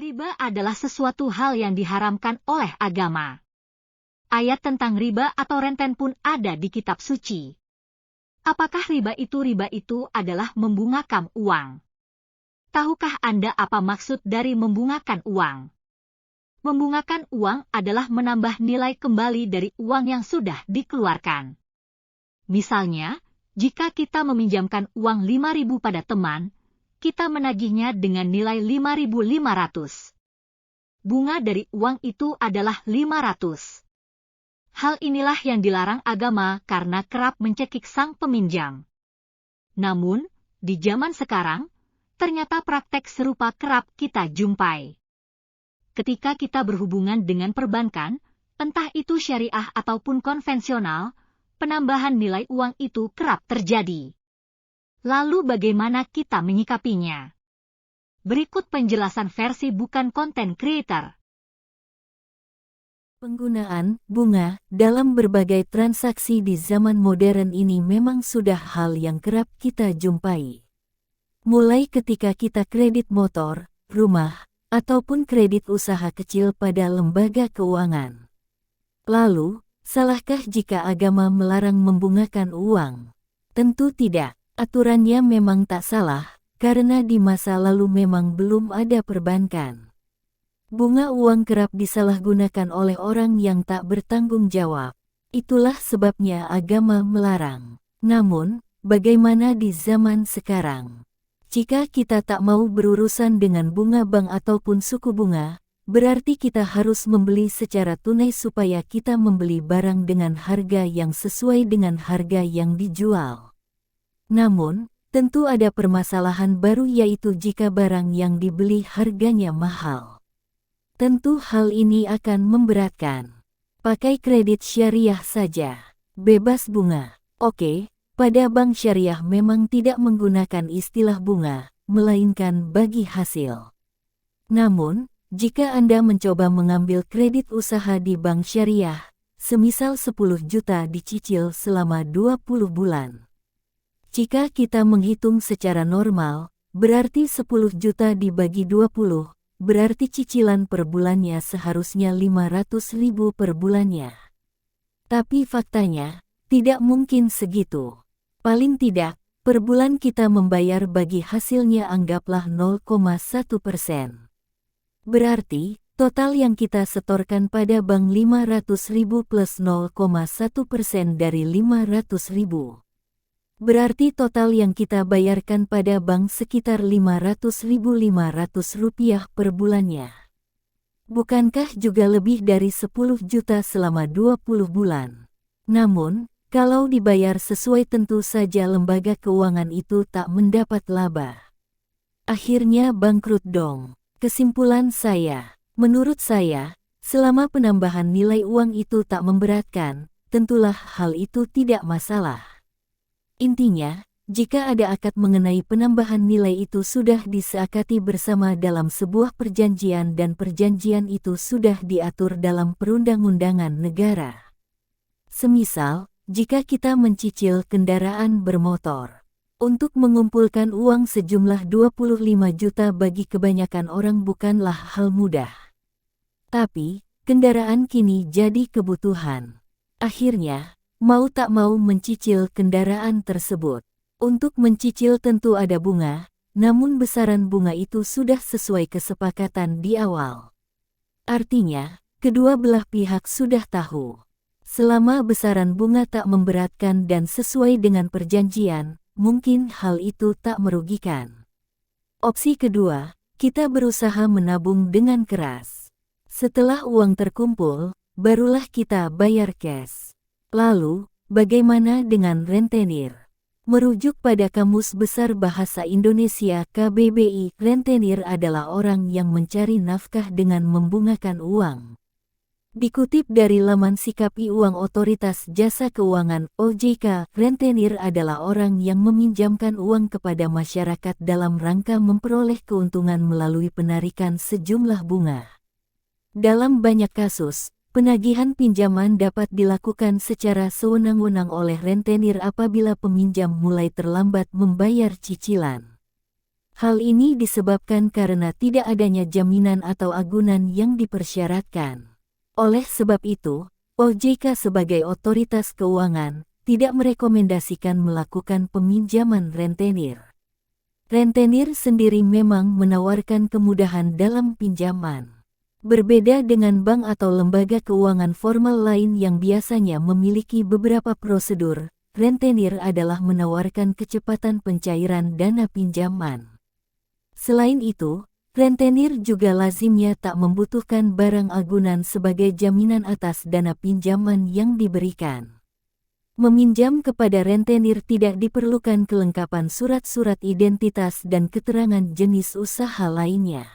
Riba adalah sesuatu hal yang diharamkan oleh agama. Ayat tentang riba atau renten pun ada di kitab suci. Apakah riba itu adalah membungakan uang? Tahukah Anda apa maksud dari membungakan uang? Membungakan uang adalah menambah nilai kembali dari uang yang sudah dikeluarkan. Misalnya, jika kita meminjamkan uang 5.000 pada teman, kita menagihnya dengan nilai 5.500. Bunga dari uang itu adalah 500. Hal inilah yang dilarang agama karena kerap mencekik sang peminjam. Namun, di zaman sekarang, ternyata praktek serupa kerap kita jumpai. Ketika kita berhubungan dengan perbankan, entah itu syariah ataupun konvensional, penambahan nilai uang itu kerap terjadi. Lalu bagaimana kita menyikapinya? Berikut penjelasan versi bukan konten creator. Penggunaan bunga dalam berbagai transaksi di zaman modern ini memang sudah hal yang kerap kita jumpai. Mulai ketika kita kredit motor, rumah, ataupun kredit usaha kecil pada lembaga keuangan. Lalu, salahkah jika agama melarang membungakan uang? Tentu tidak. Aturannya memang tak salah, karena di masa lalu memang belum ada perbankan. Bunga uang kerap disalahgunakan oleh orang yang tak bertanggung jawab. Itulah sebabnya agama melarang. Namun, bagaimana di zaman sekarang? Jika kita tak mau berurusan dengan bunga bank ataupun suku bunga, berarti kita harus membeli secara tunai supaya kita membeli barang dengan harga yang sesuai dengan harga yang dijual. Namun, tentu ada permasalahan baru yaitu jika barang yang dibeli harganya mahal. Tentu hal ini akan memberatkan. Pakai kredit syariah saja. Bebas bunga. Oke, pada bank syariah memang tidak menggunakan istilah bunga, melainkan bagi hasil. Namun, jika Anda mencoba mengambil kredit usaha di bank syariah, semisal 10 juta dicicil selama 20 bulan. Jika kita menghitung secara normal, berarti 10 juta dibagi 20, berarti cicilan per bulannya seharusnya 500.000 per bulannya. Tapi faktanya, tidak mungkin segitu. Paling tidak, per bulan kita membayar bagi hasilnya anggaplah 0,1%. Berarti, total yang kita setorkan pada bank 500.000 plus 0,1% dari 500.000. Berarti total yang kita bayarkan pada bank sekitar Rp500.500 per bulannya. Bukankah juga lebih dari 10 juta selama 20 bulan? Namun, kalau dibayar sesuai tentu saja lembaga keuangan itu tak mendapat laba. Akhirnya bangkrut dong. Kesimpulan saya, menurut saya, selama penambahan nilai uang itu tak memberatkan, tentulah hal itu tidak masalah. Intinya, jika ada akad mengenai penambahan nilai itu sudah disepakati bersama dalam sebuah perjanjian dan perjanjian itu sudah diatur dalam perundang-undangan negara. Semisal, jika kita mencicil kendaraan bermotor, untuk mengumpulkan uang sejumlah 25 juta bagi kebanyakan orang bukanlah hal mudah. Tapi, kendaraan kini jadi kebutuhan. Akhirnya, mau tak mau mencicil kendaraan tersebut. Untuk mencicil tentu ada bunga, namun besaran bunga itu sudah sesuai kesepakatan di awal. Artinya, kedua belah pihak sudah tahu. Selama besaran bunga tak memberatkan dan sesuai dengan perjanjian, mungkin hal itu tak merugikan. Opsi kedua, kita berusaha menabung dengan keras. Setelah uang terkumpul, barulah kita bayar cash. Lalu, bagaimana dengan rentenir? Merujuk pada Kamus Besar Bahasa Indonesia KBBI, rentenir adalah orang yang mencari nafkah dengan membungakan uang. Dikutip dari laman Sikapi Uang Otoritas Jasa Keuangan OJK, rentenir adalah orang yang meminjamkan uang kepada masyarakat dalam rangka memperoleh keuntungan melalui penarikan sejumlah bunga. Dalam banyak kasus, penagihan pinjaman dapat dilakukan secara sewenang-wenang oleh rentenir apabila peminjam mulai terlambat membayar cicilan. Hal ini disebabkan karena tidak adanya jaminan atau agunan yang dipersyaratkan. Oleh sebab itu, OJK sebagai otoritas keuangan tidak merekomendasikan melakukan peminjaman rentenir. Rentenir sendiri memang menawarkan kemudahan dalam pinjaman. Berbeda dengan bank atau lembaga keuangan formal lain yang biasanya memiliki beberapa prosedur, rentenir adalah menawarkan kecepatan pencairan dana pinjaman. Selain itu, rentenir juga lazimnya tak membutuhkan barang agunan sebagai jaminan atas dana pinjaman yang diberikan. Meminjam kepada rentenir tidak diperlukan kelengkapan surat-surat identitas dan keterangan jenis usaha lainnya.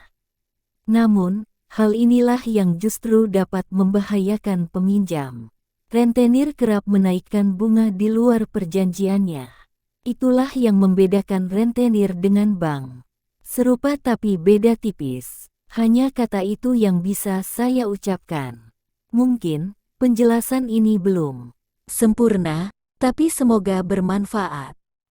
Namun, hal inilah yang justru dapat membahayakan peminjam. Rentenir kerap menaikkan bunga di luar perjanjiannya. Itulah yang membedakan rentenir dengan bank. Serupa tapi beda tipis. Hanya kata itu yang bisa saya ucapkan. Mungkin penjelasan ini belum sempurna, tapi semoga bermanfaat.